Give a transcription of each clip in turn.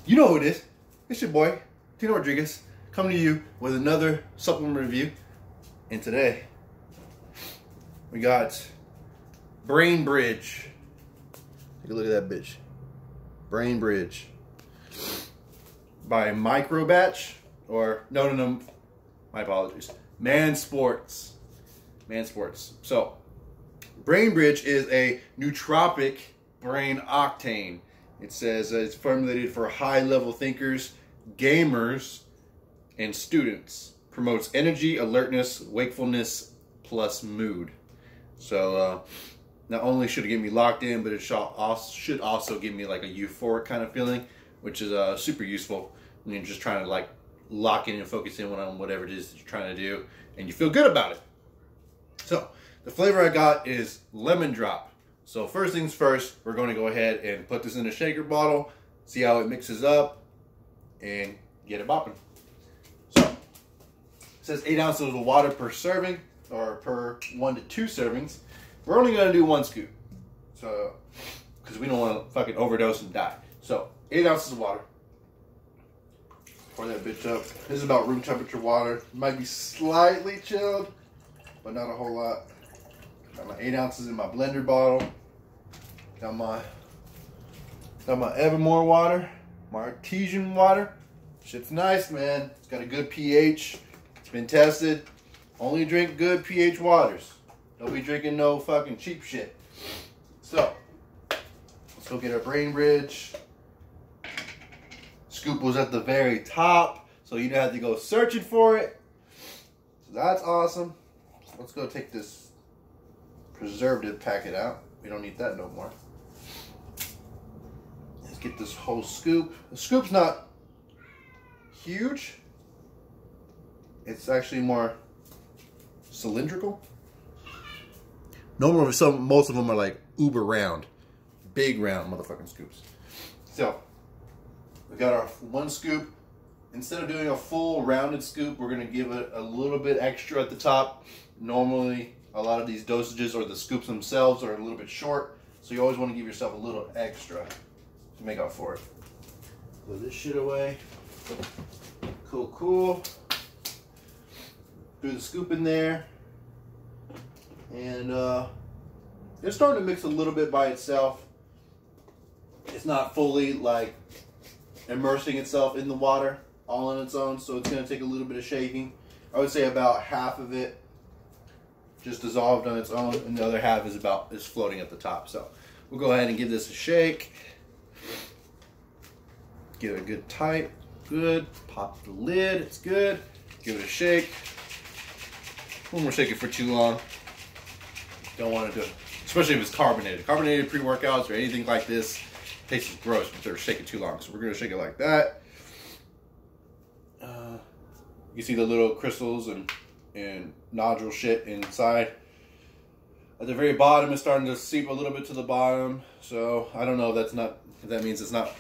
You know who it is. It's your boy, Tino Rodriguez, coming to you with another supplement review. And today, we got Brainbridge. Take a look at that bitch. Brainbridge. By Microbatch, or no, my apologies. Man Sports. So, Brainbridge is a nootropic brain octane. It says it's formulated for high-level thinkers, gamers, and students. Promotes energy, alertness, wakefulness, plus mood. So, not only should it get me locked in, but it should also give me like a euphoric kind of feeling, which is super useful when you're just trying to like lock in and focus in on whatever it is that you're trying to do, and you feel good about it. So, the flavor I got is lemon drop. So first things first, we're going to go ahead and put this in a shaker bottle, see how it mixes up, and get it bopping. So, it says 8 ounces of water per serving, or per 1 to 2 servings. We're only going to do 1 scoop, so because we don't want to fucking overdose and die. So, 8 ounces of water. Pour that bitch up. This is about room temperature water. It might be slightly chilled, but not a whole lot. Got my 8 ounces in my blender bottle. Got my Evermore water, my artesian water. Shit's nice, man. It's got a good pH. It's been tested. Only drink good pH waters. Don't be drinking no fucking cheap shit. So, let's go get our Brainbridge. Scoop was at the very top, so you don't have to go searching for it. So that's awesome. Let's go take this preservative packet out. We don't need that no more. Let's get this whole scoop. The scoop's not huge. It's actually more cylindrical. Normally, most of them are like uber round, big round motherfucking scoops. So we got our 1 scoop. Instead of doing a full rounded scoop, we're gonna give it a little bit extra at the top. Normally, a lot of these dosages or the scoops themselves are a little bit short, so you always want to give yourself a little extra to make up for it. Put this shit away. Cool. Threw the scoop in there, and it's starting to mix a little bit by itself. It's not fully like immersing itself in the water all on its own, so it's going to take a little bit of shaking. I would say about half of it just dissolved on its own, and the other half is floating at the top. So we'll go ahead and give this a shake. Give it a good tight, good. Pop the lid, it's good. Give it a shake. Won't shake it for too long. Don't want to do it, especially if it's carbonated. Carbonated pre-workouts or anything like this tastes gross if they're shaking too long. So we're gonna shake it like that. You see the little crystals and nodule shit inside. At the very bottom, it's starting to seep a little bit to the bottom. So I don't know if that means it's not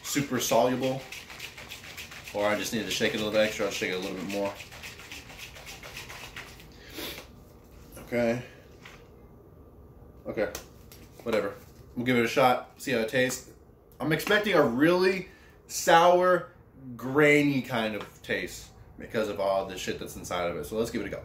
super soluble, or I just need to shake it a little bit extra. I'll shake it a little bit more. Okay, whatever. We'll give it a shot, see how it tastes. I'm expecting a really sour, grainy kind of taste because of all the shit that's inside of it. So let's give it a go.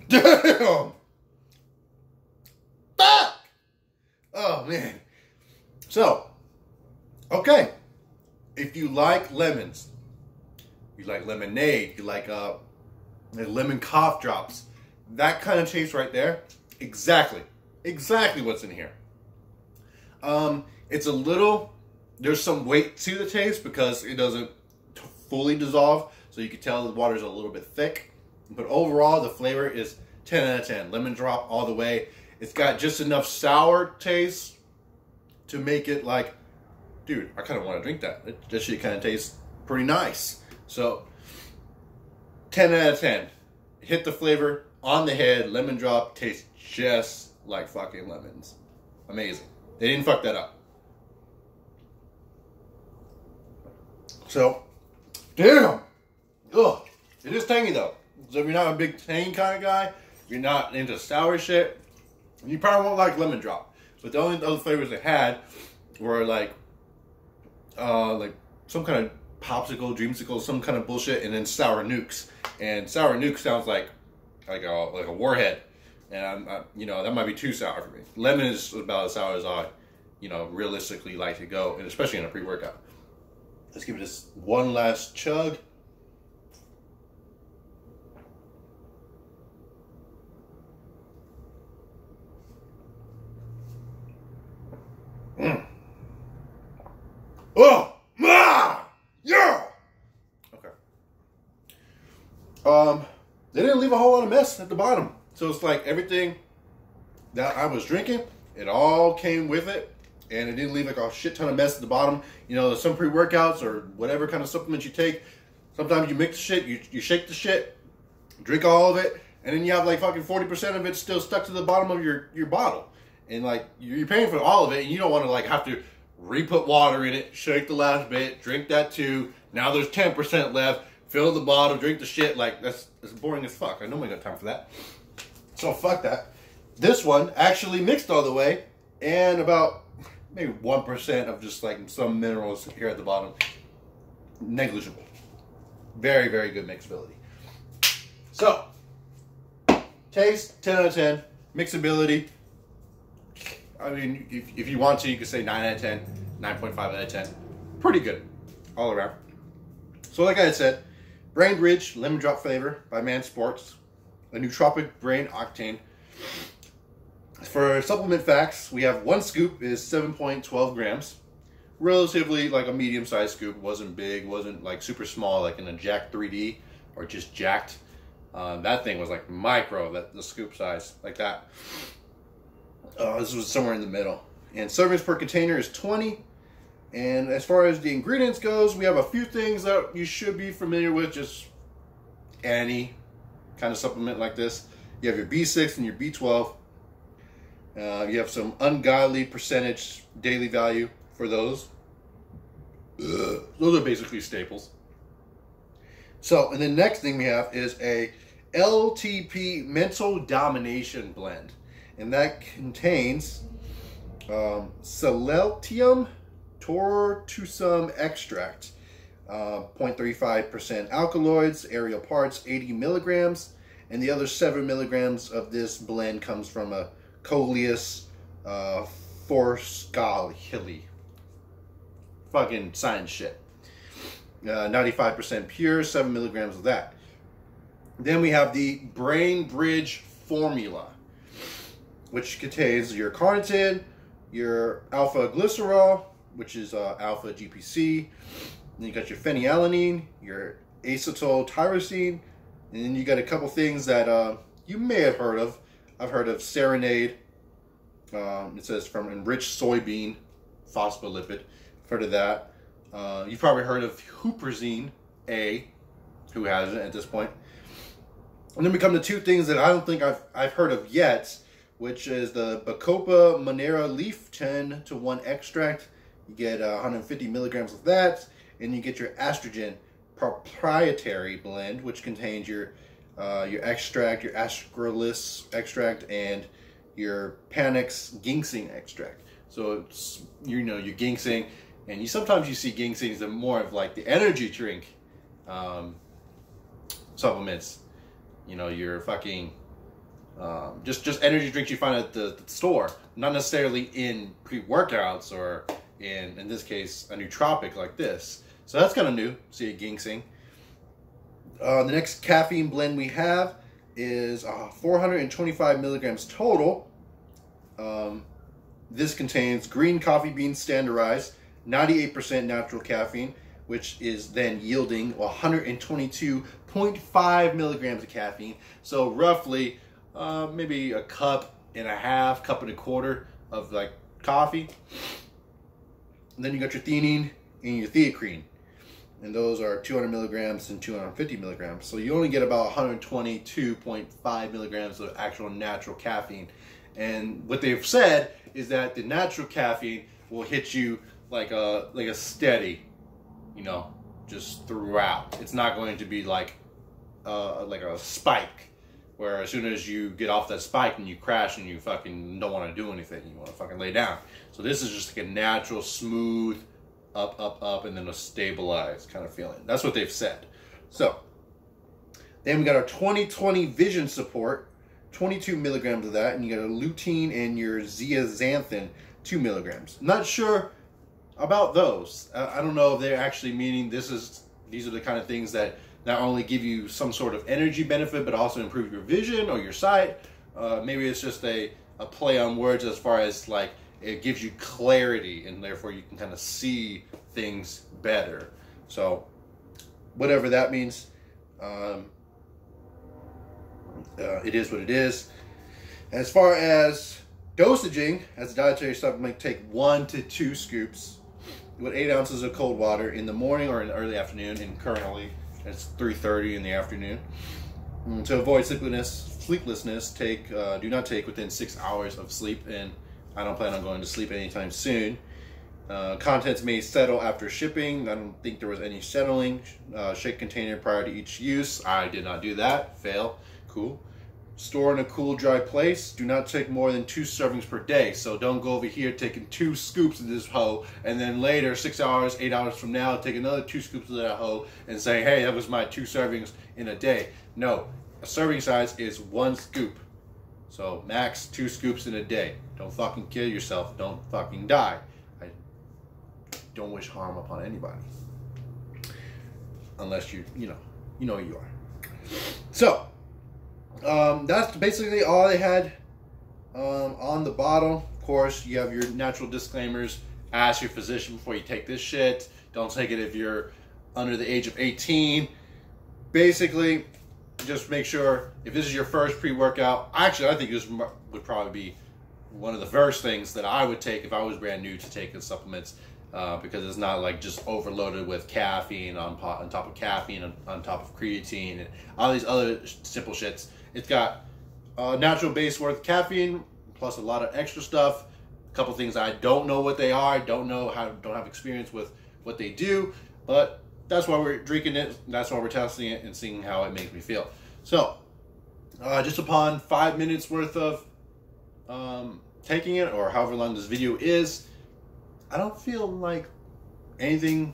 Damn! Fuck! Oh, man. So, okay. If you like lemons, you like lemonade, you like lemon cough drops, that kind of taste right there, exactly what's in here. It's a little, there's some weight to the taste because it doesn't fully dissolve, so you can tell the water's a little bit thick. But overall, the flavor is 10 out of 10. Lemon drop all the way. It's got just enough sour taste to make it like, dude, I kind of want to drink that. That shit kind of tastes pretty nice. So, 10 out of 10. Hit the flavor on the head. Lemon drop tastes just like fucking lemons. Amazing. They didn't fuck that up. So, Damn. Ugh. It is tangy though. So if you're not a big tangy kind of guy, if you're not into sour shit, you probably won't like lemon drop. But the only other flavors they had were like some kind of popsicle, dreamsicle, some kind of bullshit, and then sour nukes. And sour nuke sounds like a warhead, and that might be too sour for me. Lemon is about as sour as I, realistically like to go, and especially in a pre-workout. Let's give it this one last chug. Oh, yeah. Okay. They didn't leave a whole lot of mess at the bottom, so it's like everything that I was drinking, it all came with it, and it didn't leave like a shit ton of mess at the bottom. Some pre-workouts or whatever kind of supplements you take, sometimes you mix the shit, you shake the shit, drink all of it, and then you have like fucking 40% of it still stuck to the bottom of your bottle, and like you're paying for all of it, and you don't want to like have to re-put water in it, shake the last bit, drink that too. Now there's 10% left. Fill the bottle, drink the shit. Like, that's boring as fuck. I know we got time for that. So fuck that. This one actually mixed all the way, and about maybe 1% of just like some minerals here at the bottom. Negligible. Very, very good mixability. So, taste, 10 out of 10. Mixability, I mean, if you want to, you could say 9 out of 10, 9.5 out of 10. Pretty good all around. So like I had said, Brainbridge Lemon Drop Flavor by Man Sports, a nootropic brain octane. For supplement facts, we have one scoop is 7.12 grams. Relatively like a medium-sized scoop. Wasn't big, wasn't like super small like in a Jack 3D or just jacked. That thing was like micro, the scoop size, like that. This was somewhere in the middle. And servings per container is 20. And as far as the ingredients goes, we have a few things that you should be familiar with, just any kind of supplement like this. You have your B6 and your B12. You have some ungodly percentage daily value for those. Those are basically staples. So, and the next thing we have is a LTP Mental Domination Blend. And that contains Selenium tortusum extract, 0.35% alkaloids, aerial parts, 80 milligrams, and the other 7 milligrams of this blend comes from a Coleus forscalli. Fucking science shit. 95% pure, 7 milligrams of that. Then we have the Brainbridge formula, which contains your carnitine, your alpha glycerol, which is alpha GPC. Then you got your phenylalanine, your acetyl tyrosine, and then you got a couple things that you may have heard of. I've heard of Serenade. It says from enriched soybean phospholipid. I've heard of that. You've probably heard of huperzine A. Who hasn't at this point? And then we come to two things that I don't think I've heard of yet, which is the Bacopa monera leaf 10-to-1 extract. You get 150 milligrams of that, and you get your estrogen proprietary blend, which contains your extract, your astralis extract, and your Panax ginseng extract. So it's, your ginseng, and sometimes you see ginseng as more of like the energy drink supplements. Your fucking just energy drinks you find at the store, not necessarily in pre-workouts or in this case a nootropic like this. So that's kind of new. See a ginseng. The next caffeine blend we have is 425 milligrams total. This contains green coffee beans standardized, 98% natural caffeine, which is then yielding 122.5 milligrams of caffeine. So roughly maybe a cup and a half, cup and a quarter of like coffee. And then you got your theanine and your theacrine. And those are 200 milligrams and 250 milligrams. So you only get about 122.5 milligrams of actual natural caffeine. And what they've said is that the natural caffeine will hit you like a steady, just throughout. It's not going to be like a spike, where as soon as you get off that spike and you crash and you fucking don't want to do anything, you want to fucking lay down. So this is just like a natural, smooth, up, and then a stabilized kind of feeling. That's what they've said. So then we got our 20/20 vision support, 22 milligrams of that, and you got a lutein and your zeaxanthin, 2 milligrams. Not sure about those. I don't know if they're actually meaning these are the kind of things that not only give you some sort of energy benefit, but also improve your vision or your sight. Maybe it's just a play on words as far as like it gives you clarity, and therefore you can kind of see things better. So whatever that means, it is what it is. As far as dosaging, as a dietary supplement, take 1 to 2 scoops with 8 ounces of cold water in the morning or in the early afternoon, and currently it's 3:30 in the afternoon. To avoid sleeplessness, do not take within 6 hours of sleep, and I don't plan on going to sleep anytime soon. Contents may settle after shipping. I don't think there was any settling. Shake container prior to each use. I did not do that. Fail. Cool. Store in a cool, dry place. Do not take more than 2 servings per day. So don't go over here taking 2 scoops of this hoe, and then later, 6 hours, 8 hours from now, take another 2 scoops of that hoe and say, hey, that was my 2 servings in a day. No, a serving size is 1 scoop. So max 2 scoops in a day. Don't fucking kill yourself. Don't fucking die. I don't wish harm upon anybody. Unless you know who you are. So, that's basically all they had on the bottle. Of course, you have your natural disclaimers. Ask your physician before you take this shit. Don't take it if you're under the age of 18. Basically, just make sure, if this is your first pre-workout, actually, I think this would probably be one of the first things that I would take if I was brand new to taking supplements, because it's not like just overloaded with caffeine on top of caffeine, on top of creatine, and all these other simple shits. It's got a natural base worth caffeine, plus a lot of extra stuff. A couple things I don't know what they are, don't have experience with what they do, but that's why we're drinking it. That's why we're testing it and seeing how it makes me feel. So, just upon 5 minutes worth of taking it, or however long this video is, I don't feel like anything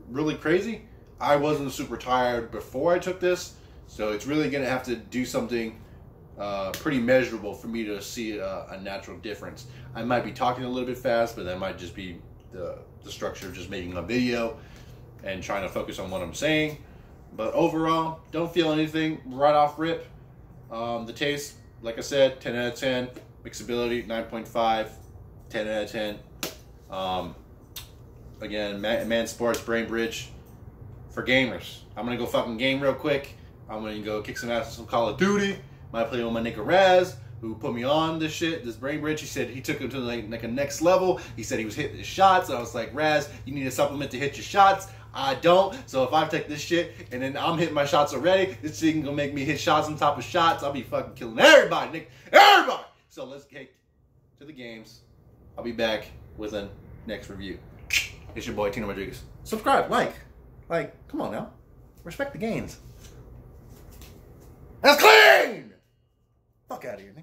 really crazy. I wasn't super tired before I took this, so it's really gonna have to do something pretty measurable for me to see a natural difference. I might be talking a little bit fast, but that might just be the structure of just making a video and trying to focus on what I'm saying. But overall, don't feel anything right off rip. The taste, like I said, 10 out of 10. Mixability, 9.5, 10 out of 10. Again, Man Sports, Brainbridge for gamers. I'm gonna go fucking game real quick. I'm gonna go kick some ass in some Call of Duty. Might play with my nigga Raz, who put me on this shit, this Brainbridge. He said he took him to like a next level. He said he was hitting his shots. I was like, Raz, you need a supplement to hit your shots. I don't. So if I take this shit and then I'm hitting my shots already, this shit gonna make me hit shots on top of shots. I'll be fucking killing everybody, nigga. Everybody! So let's get to the games. I'll be back with a next review. It's your boy, Tino Rodriguez. Subscribe, like, come on now. Respect the gains. That's clean! Fuck out of here, nigga.